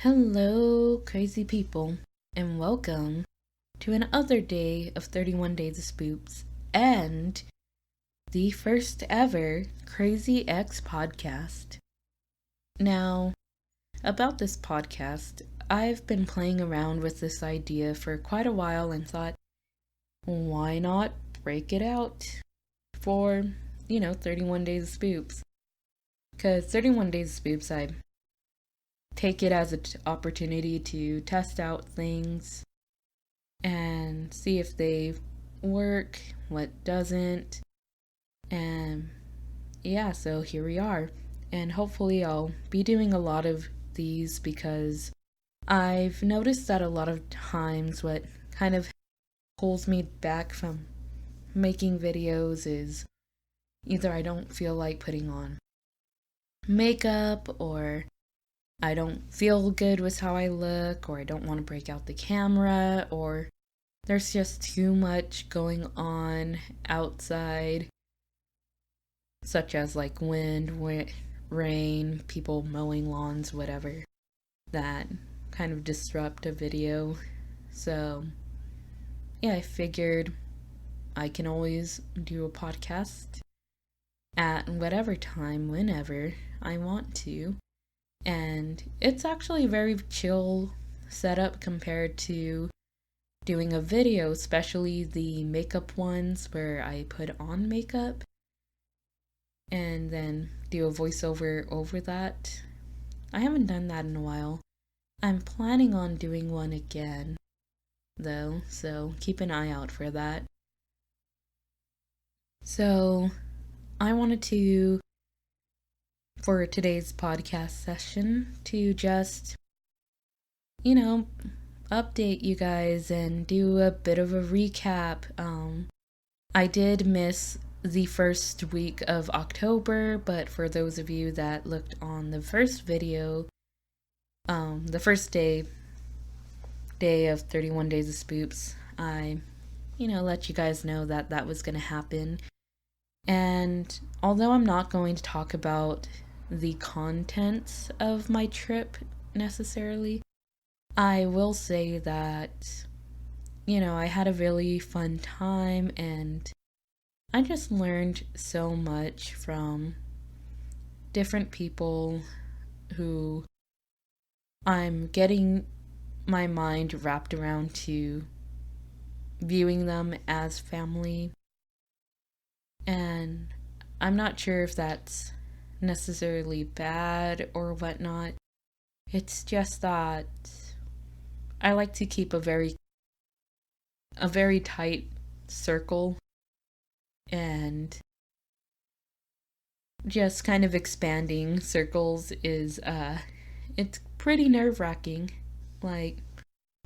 Hello, crazy people, and welcome to another day of 31 Days of Spoops and the first ever Crazy X podcast. Now, about this podcast, I've been playing around with this idea for quite a while and thought, why not break it out for, 31 Days of Spoops? Because 31 Days of Spoops, I take it as an opportunity to test out things and see if they work, what doesn't. And yeah, so here we are. And hopefully, I'll be doing a lot of these because I've noticed that a lot of times what kind of holds me back from making videos is either I don't feel like putting on makeup, or I don't feel good with how I look, or I don't want to break out the camera, or there's just too much going on outside, such as like wind, rain, people mowing lawns, whatever, that kind of disrupt a video. So, yeah, I figured I can always do a podcast at whatever time, whenever I want to. And it's actually a very chill setup compared to doing a video, especially the makeup ones where I put on makeup and then do a voiceover over that. I haven't done that in a while. I'm planning on doing one again, though, so keep an eye out for that. So, I wanted to, for today's podcast session, to just, update you guys and do a bit of a recap. I did miss the first week of October, but for those of you that looked on the first video, the first day of 31 Days of Spoops, I, let you guys know that that was going to happen. And although I'm not going to talk about the contents of my trip necessarily, I will say that, I had a really fun time and I just learned so much from different people who I'm getting my mind wrapped around to viewing them as family. And I'm not sure if that's necessarily bad or whatnot. It's just that I like to keep a very tight circle, and just kind of expanding circles is it's pretty nerve-wracking. Like,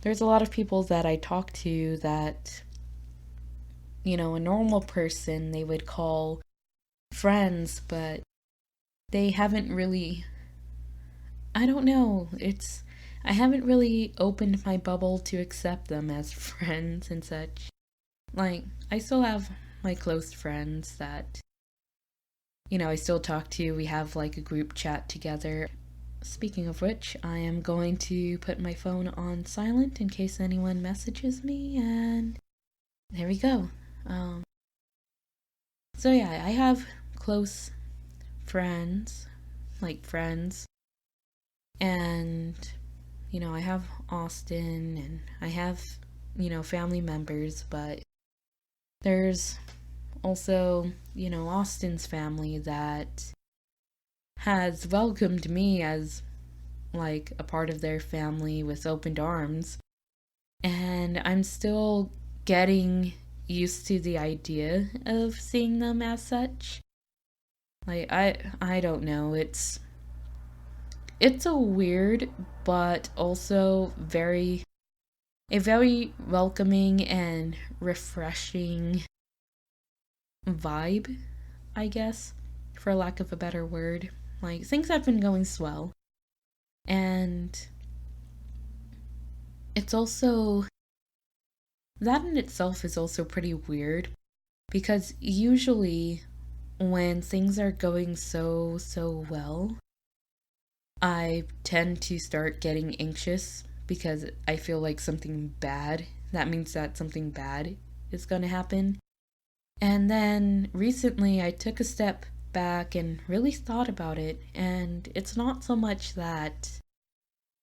there's a lot of people that I talk to that, a normal person they would call friends, but they haven't really, I don't know, I haven't really opened my bubble to accept them as friends and such. Like, I still have my close friends that, I still talk to. We have like a group chat together. Speaking of which, I am going to put my phone on silent in case anyone messages me, and there we go. So yeah, I have close friends, and I have Austin, and I have, family members, but there's also, Austin's family that has welcomed me as like a part of their family with open arms. And I'm still getting used to the idea of seeing them as such. Like, I don't know, it's a weird but also a very welcoming and refreshing vibe, I guess, for lack of a better word. Like, things have been going swell. And it's also, that in itself is also pretty weird, because usually when things are going so well, I tend to start getting anxious because I feel like that means that something bad is going to happen. And then recently I took a step back and really thought about it, and it's not so much that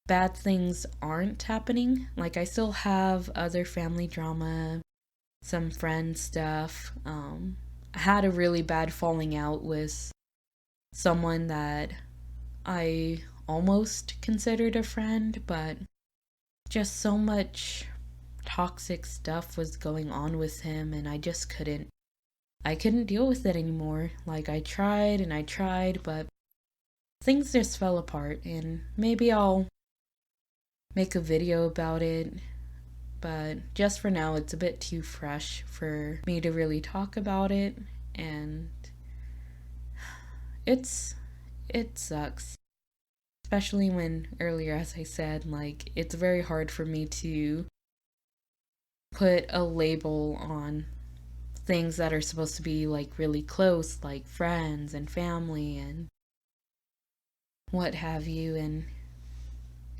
bad things aren't happening. Like, I still have other family drama, some friend stuff. I had a really bad falling out with someone that I almost considered a friend, but just so much toxic stuff was going on with him, and I couldn't deal with it anymore. Like, I tried and I tried, but things just fell apart, and maybe I'll make a video about it, but just for now it's a bit too fresh for me to really talk about it, and it sucks. Especially when earlier, as I said, like, it's very hard for me to put a label on things that are supposed to be like really close, like friends and family and what have you, and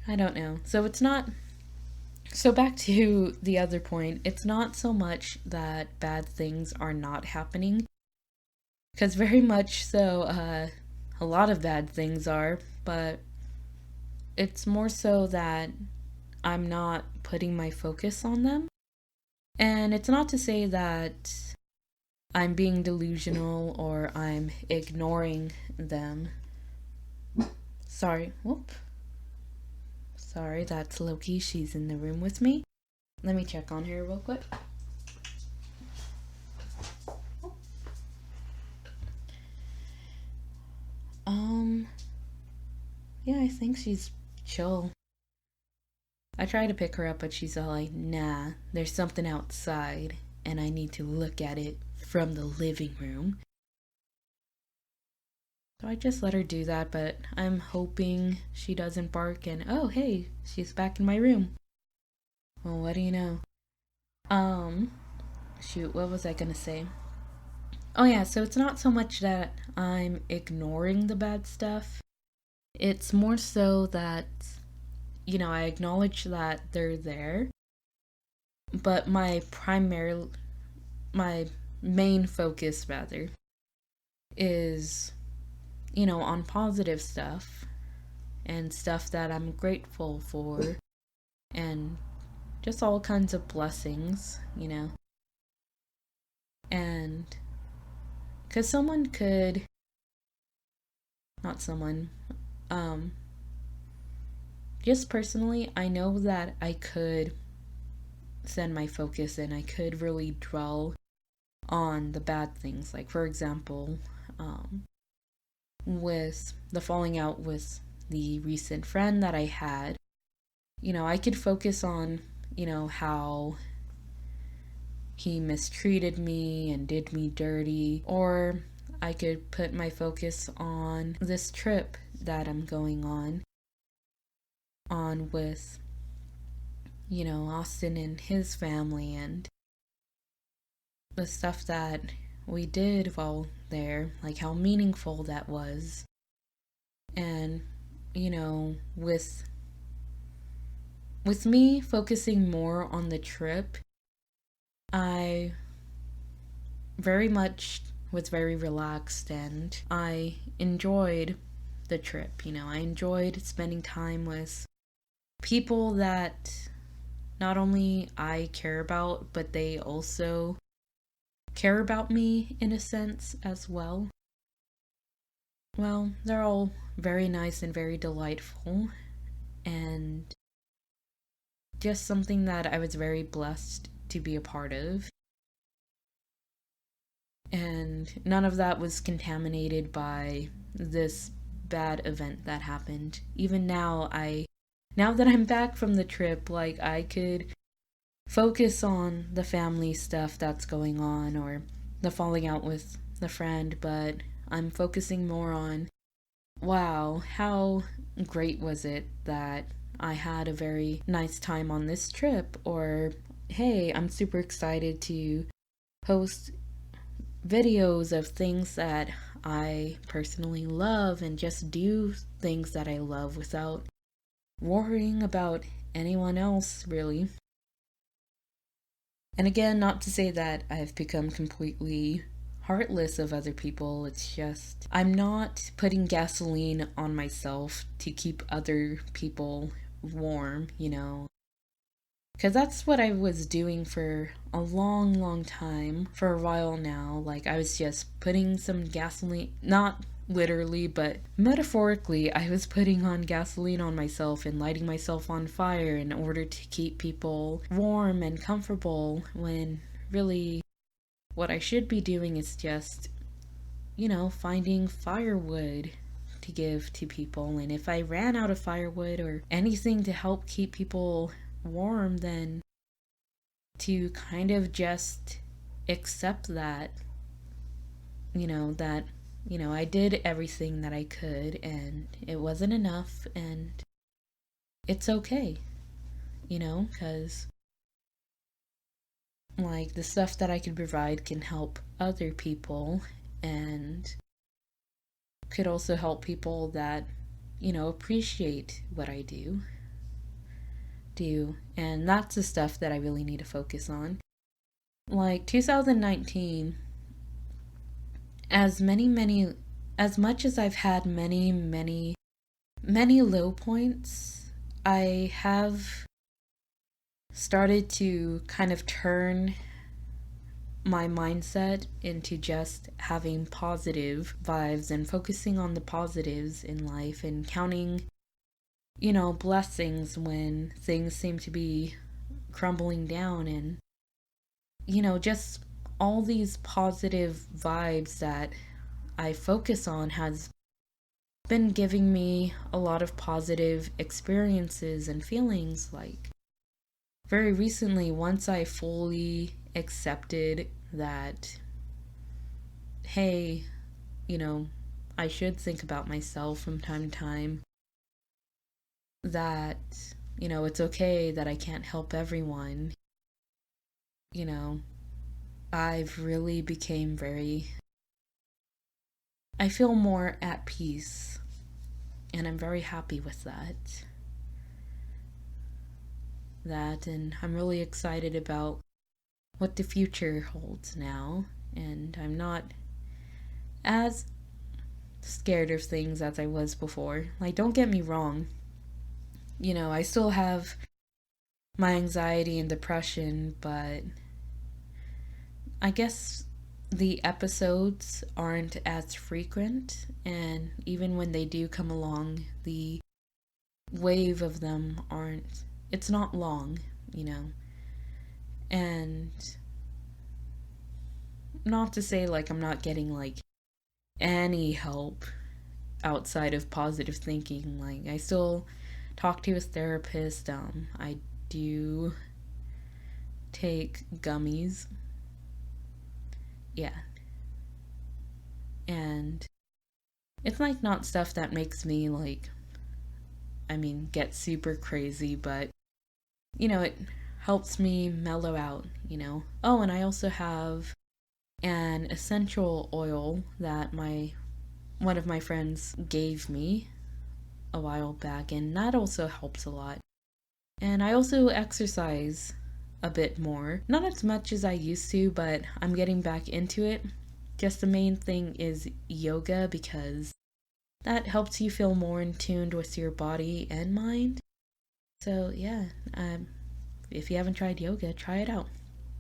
I don't know. So back to the other point, it's not so much that bad things are not happening, because very much so, a lot of bad things are, but it's more so that I'm not putting my focus on them. And it's not to say that I'm being delusional or I'm ignoring them. Sorry, whoop. Sorry, that's Loki. She's in the room with me. Let me check on her real quick. Yeah, I think she's chill. I try to pick her up, but she's all like, nah, there's something outside, and I need to look at it from the living room. So I just let her do that, but I'm hoping she doesn't bark and, oh, hey, she's back in my room. Well, what do you know? Shoot, what was I gonna say? Oh yeah, so it's not so much that I'm ignoring the bad stuff. It's more so that, I acknowledge that they're there, but my main focus rather is, on positive stuff and stuff that I'm grateful for and just all kinds of blessings, And because not someone, just personally, I know that I could send my focus and I could really dwell on the bad things. Like, for example, with the falling out with the recent friend that I had, I could focus on, how he mistreated me and did me dirty, or I could put my focus on this trip that I'm going on with, Austin and his family and the stuff that we did while there, like how meaningful that was. And, with me focusing more on the trip, I very much was very relaxed and I enjoyed the trip. I enjoyed spending time with people that not only I care about, but they also care about me in a sense as well. Well, they're all very nice and very delightful, and just something that I was very blessed to be a part of. And none of that was contaminated by this bad event that happened. Even now that I'm back from the trip, like, I could focus on the family stuff that's going on or the falling out with the friend, but I'm focusing more on, wow, how great was it that I had a very nice time on this trip, or hey, I'm super excited to post videos of things that I personally love and just do things that I love without worrying about anyone else, really. And again, not to say that I've become completely heartless of other people. It's just I'm not putting gasoline on myself to keep other people warm, Because that's what I was doing for a long, long time, for a while now. Like, I was just putting some gasoline, not literally, but metaphorically, I was putting on gasoline on myself and lighting myself on fire in order to keep people warm and comfortable, when really what I should be doing is just, finding firewood to give to people. And if I ran out of firewood or anything to help keep people warm, then to kind of just accept that, I did everything that I could and it wasn't enough, and it's okay, because like the stuff that I can provide can help other people and could also help people that, appreciate what I do. And that's the stuff that I really need to focus on. Like 2019, as much as I've had many low points, I have started to kind of turn my mindset into just having positive vibes and focusing on the positives in life and counting, blessings when things seem to be crumbling down, and, just all these positive vibes that I focus on has been giving me a lot of positive experiences and feelings. Like, very recently, once I fully accepted that, hey, I should think about myself from time to time, that, it's okay that I can't help everyone, I've really became I feel more at peace, and I'm very happy with that. And I'm really excited about what the future holds now, and I'm not as scared of things as I was before. Like, don't get me wrong, I still have my anxiety and depression, but I guess the episodes aren't as frequent, and even when they do come along, the wave of them it's not long, and not to say like I'm not getting like any help outside of positive thinking. Like, I still talk to a therapist. I do take gummies. Yeah. And it's like not stuff that makes me like, get super crazy, but it helps me mellow out, Oh, and I also have an essential oil that one of my friends gave me a while back, and that also helps a lot. And I also exercise a bit more. Not as much as I used to, but I'm getting back into it. Just the main thing is yoga, because that helps you feel more in tune with your body and mind. So yeah, if you haven't tried yoga, try it out.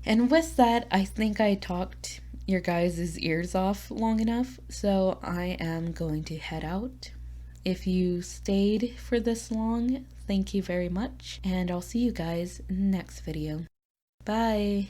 And with that, I think I talked your guys' ears off long enough, so I am going to head out. If you stayed for this long, thank you very much, and I'll see you guys next video. Bye!